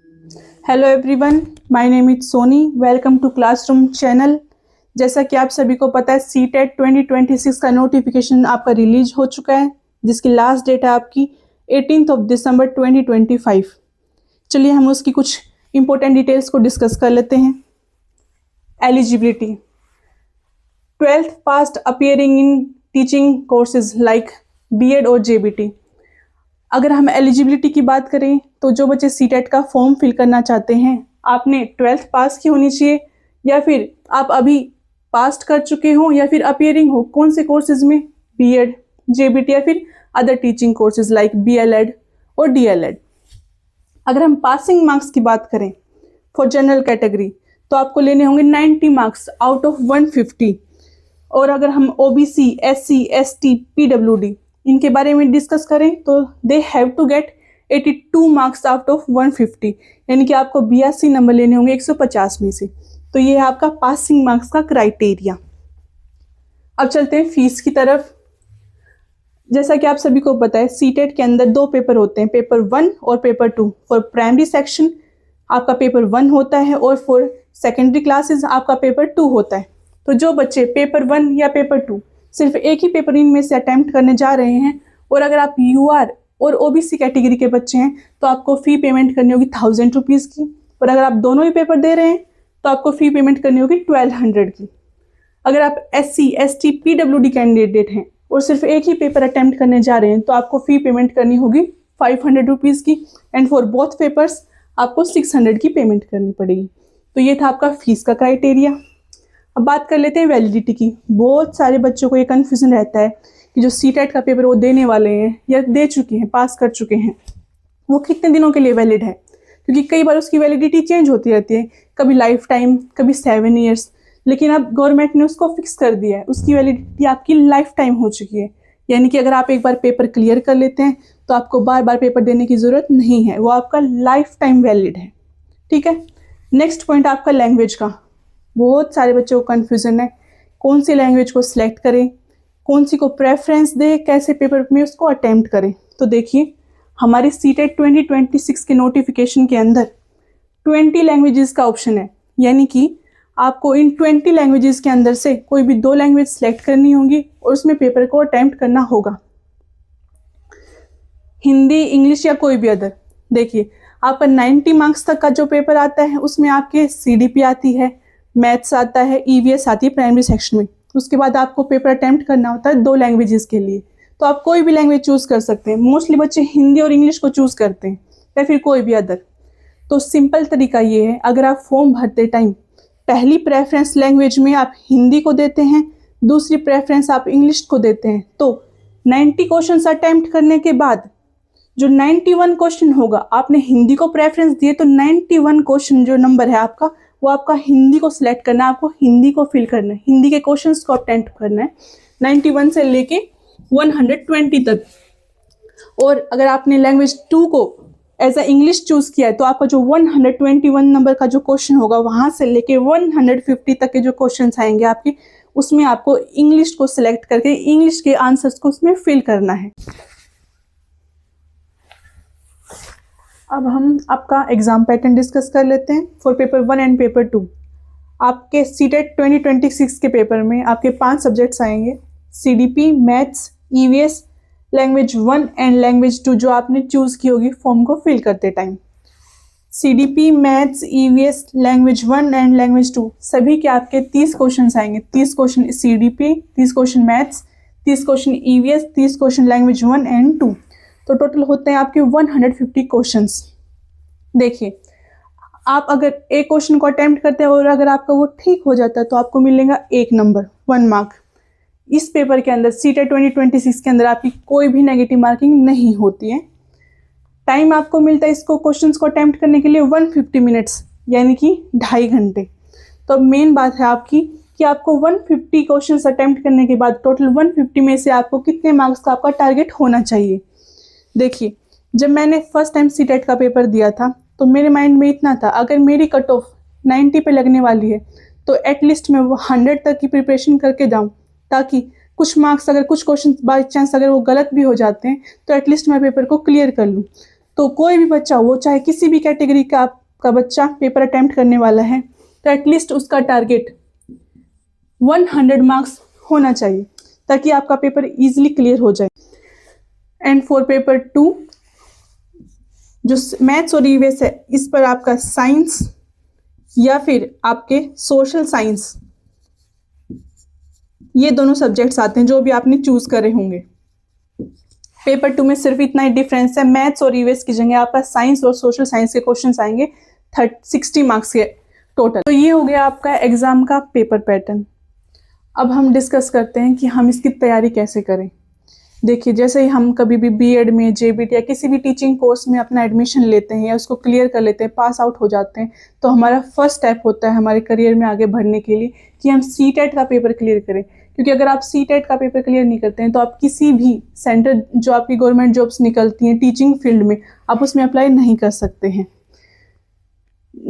Hello everyone, my name is Soni. Welcome to classroom channel. जैसा कि आप सभी को पता है, सीटेट 2026 का नोटिफिकेशन आपका रिलीज हो चुका है, जिसकी लास्ट डेट है आपकी 18 दिसंबर 2025। चलिए हम उसकी कुछ इंपॉर्टेंट डिटेल्स को डिस्कस कर लेते हैं। Eligibility: 12th passed appearing in teaching courses like BEd और जेबीटी। अगर हम एलिजिबिलिटी की बात करें तो जो बच्चे सीटेट का फॉर्म फिल करना चाहते हैं, आपने 12th पास की होनी चाहिए, या फिर आप अभी पास कर चुके हो, या फिर अपियरिंग हो कौन से कोर्सेज में, बीएड, जेबीटी या फिर other teaching courses like B.El.Ed और डीएलएड। अगर हम पासिंग मार्क्स की बात करें फॉर जनरल कैटेगरी तो आपको लेने होंगे 90 मार्क्स आउट ऑफ 150। और अगर हम ओबीसी, एससी, एसटी, पीडब्ल्यूडी इनके बारे में डिस्कस करें तो they have to get 82 marks out of 150, यानी कि आपको 82 नंबर लेने होंगे 150 में से। तो ये है आपका पासिंग मार्क्स का क्राइटेरिया। अब चलते हैं फीस की तरफ। जैसा कि आप सभी को पता है, सीटेट के अंदर दो पेपर होते हैं, पेपर 1 और पेपर 2। फॉर प्राइमरी सेक्शन आपका पेपर 1 होता है और फॉर सेकेंडरी क्लासेस आपका पेपर 2 होता है। तो जो बच्चे पेपर 1 या पेपर 2 सिर्फ एक ही पेपर इनमें से अटेम्प्ट करने जा रहे हैं, और अगर आप यूआर और ओबीसी कैटेगरी के बच्चे हैं तो आपको फ़ी पेमेंट करनी होगी 1000 रुपीज़ की। और अगर आप दोनों ही पेपर दे रहे हैं तो आपको फ़ी पेमेंट करनी होगी 1200 की। अगर आप एससी, एसटी, पीडब्ल्यूडी कैंडिडेट हैं और सिर्फ एक ही पेपर अटेम्प्ट करने जा रहे हैं तो आपको फ़ी पेमेंट करनी होगी 500 रुपीज़ की, एंड फॉर बोथ पेपर्स आपको 600 की पेमेंट करनी पड़ेगी। तो ये था आपका फीस का क्राइटेरिया। अब बात कर लेते हैं वैलिडिटी की। बहुत सारे बच्चों को ये कन्फ्यूजन रहता है कि जो सीटेट का पेपर वो देने वाले हैं या दे चुके हैं, पास कर चुके हैं, वो कितने दिनों के लिए वैलिड है, क्योंकि कई बार उसकी वैलिडिटी चेंज होती रहती है, कभी लाइफ टाइम, कभी 7 ईयर्स। लेकिन अब गवर्नमेंट ने उसको फिक्स कर दिया है, उसकी वैलिडिटी आपकी लाइफ टाइम हो चुकी है, यानी कि अगर आप एक बार पेपर क्लियर कर लेते हैं तो आपको बार बार पेपर देने की ज़रूरत नहीं है, वो आपका लाइफ टाइम वैलिड है। ठीक है। नेक्स्ट पॉइंट आपका लैंग्वेज का। बहुत सारे बच्चों को कन्फ्यूज़न है, कौन सी लैंग्वेज को सिलेक्ट करें, कौन सी को प्रेफरेंस दे, कैसे पेपर में उसको अटेम्प्ट करें। तो देखिए, हमारी सीटेट 2026 के नोटिफिकेशन के अंदर 20 लैंग्वेजेस का ऑप्शन है, यानी कि आपको इन 20 लैंग्वेजेस के अंदर से कोई भी 2 लैंग्वेज सेलेक्ट करनी होगी और उसमें पेपर को अटेम्प्ट करना होगा। हिंदी, इंग्लिश या कोई भी अदर। देखिए, आपका 90 मार्क्स तक का जो पेपर आता है उसमें आपके सीडीपी आती है, मैथ्स आता है, ईवीएस आती है प्राइमरी सेक्शन में। उसके बाद आपको पेपर अटेम्प्ट करना होता है 2 लैंग्वेजेस के लिए। तो आप कोई भी लैंग्वेज चूज़ कर सकते हैं। मोस्टली बच्चे हिंदी और इंग्लिश को चूज़ करते हैं, या फिर कोई भी अदर। तो सिंपल तरीका ये है, अगर आप फॉर्म भरते टाइम पहली प्रेफरेंस लैंग्वेज में आप हिंदी को देते हैं, दूसरी प्रेफरेंस आप इंग्लिश को देते हैं, तो 90 क्वेश्चन अटेम्प्ट करने के बाद जो 91 क्वेश्चन होगा, आपने हिंदी को प्रेफरेंस दिए तो 91 क्वेश्चन जो नंबर है आपका, वो आपका हिंदी को सिलेक्ट करना है, आपको हिंदी को फिल करना है, हिंदी के क्वेश्चंस को अटेम्प्ट करना है 91 से लेके 120 तक। और अगर आपने लैंग्वेज 2 को एज अ इंग्लिश चूज़ किया है तो आपका जो 121 नंबर का जो क्वेश्चन होगा, वहाँ से लेके 150 तक के जो क्वेश्चन आएंगे आपके, उसमें आपको इंग्लिश को सिलेक्ट करके इंग्लिश के आंसर्स को उसमें फिल करना है। अब हम आपका एग्ज़ाम पैटर्न डिस्कस कर लेते हैं फॉर पेपर 1 एंड पेपर 2। आपके सीटेट 2026 के पेपर में आपके 5 सब्जेक्ट्स आएंगे: CDP, maths, EVS, language 1 and language 2 जो आपने चूज़ की होगी फॉर्म को फिल करते time. CDP, maths, EVS, language 1 and language 2 सभी के आपके 30 क्वेश्चन आएंगे। 30 question CDP, 30 question maths, 30 question EVS, 30 question language 1 and 2। तो टोटल होते हैं आपके 150 क्वेश्चंस। देखिए, आप अगर एक क्वेश्चन को अटेम्प्ट करते हैं और अगर आपका वो ठीक हो जाता है तो आपको मिलेगा 1 नंबर, 1 मार्क। इस पेपर के अंदर सीटेट 2026 के अंदर आपकी कोई भी नेगेटिव मार्किंग नहीं होती है। टाइम आपको मिलता है इसको क्वेश्चंस को अटेम्प्ट करने के लिए 150 मिनट्स, यानी कि 2.5 घंटे। तो अब मेन बात है आपकी कि आपको 150 क्वेश्चंस अटेम्प्ट करने के बाद टोटल 150 में से आपको कितने मार्क्स का आपका टारगेट होना चाहिए। देखिए, जब मैंने फर्स्ट टाइम सीटेट का पेपर दिया था तो मेरे माइंड में इतना था, अगर मेरी कट ऑफ 90 पे लगने वाली है तो एटलीस्ट मैं वो 100 तक की प्रिपरेशन करके जाऊं, ताकि कुछ मार्क्स, अगर कुछ क्वेश्चन बाई चांस अगर वो गलत भी हो जाते हैं तो एटलीस्ट मैं पेपर को क्लियर कर लूं। तो कोई भी बच्चा हो, चाहे किसी भी कैटेगरी का आप का बच्चा पेपर अटेम्प्ट करने वाला है तो एटलीस्ट उसका टारगेट 100 मार्क्स होना चाहिए ताकि आपका पेपर इजीली क्लियर हो जाए। एंड फॉर पेपर 2 जो मैथ्स और ईवीएस है, इस पर आपका साइंस या फिर आपके सोशल साइंस, ये दोनों सब्जेक्ट्स आते हैं जो भी आपने चूज करे होंगे। पेपर 2 में सिर्फ इतना ही डिफरेंस है, मैथ्स और ईवीएस की जगह आपका साइंस और सोशल साइंस के क्वेश्चंस आएंगे 60 मार्क्स के टोटल। तो ये हो गया आपका एग्जाम का पेपर पैटर्न। अब हम डिस्कस करते हैं कि हम इसकी तैयारी कैसे करें। देखिए, जैसे ही हम कभी भी बीएड में, जेबीटी या किसी भी टीचिंग कोर्स में अपना एडमिशन लेते हैं या उसको क्लियर कर लेते हैं, पास आउट हो जाते हैं, तो हमारा फर्स्ट स्टेप होता है हमारे करियर में आगे बढ़ने के लिए कि हम सीटेट का पेपर क्लियर करें। क्योंकि अगर आप सीटेट का पेपर क्लियर नहीं करते हैं तो आप किसी भी सेंटर, जो आपकी गवर्नमेंट जॉब्स निकलती हैं टीचिंग फील्ड में, आप उसमें अप्लाई नहीं कर सकते हैं।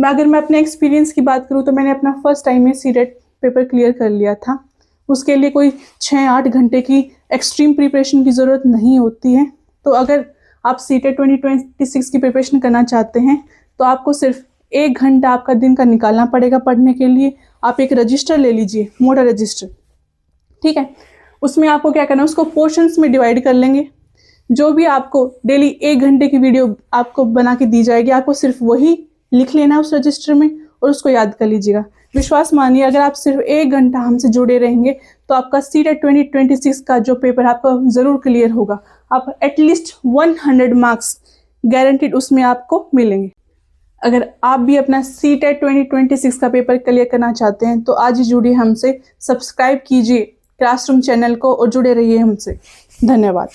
अगर मैं अपने एक्सपीरियंस की बात करूँ तो मैंने अपना फर्स्ट टाइम में सीटेट पेपर क्लियर कर लिया था। उसके लिए कोई 6-8 घंटे की एक्सट्रीम प्रिपरेशन की ज़रूरत नहीं होती है। तो अगर आप सीटेट 2026 की प्रिपरेशन करना चाहते हैं तो आपको सिर्फ 1 घंटा आपका दिन का निकालना पड़ेगा पढ़ने के लिए। आप एक रजिस्टर ले लीजिए, मोटा रजिस्टर, ठीक है। उसमें आपको क्या करना है, उसको पोर्शंस में डिवाइड कर लेंगे। जो भी आपको डेली 1 घंटे की वीडियो आपको बना के दी जाएगी, आपको सिर्फ वही लिख लेना है उस रजिस्टर में और उसको याद कर लीजिएगा। विश्वास मानिए, अगर आप सिर्फ 1 घंटा हमसे जुड़े रहेंगे तो आपका सीटेट 2026 का जो पेपर आपका ज़रूर क्लियर होगा। आप एटलीस्ट 100 मार्क्स गारंटीड उसमें आपको मिलेंगे। अगर आप भी अपना सीटेट 2026 का पेपर क्लियर करना चाहते हैं तो आज ही जुड़िए हमसे, सब्सक्राइब कीजिए क्लासरूम चैनल को और जुड़े रहिए हमसे। धन्यवाद।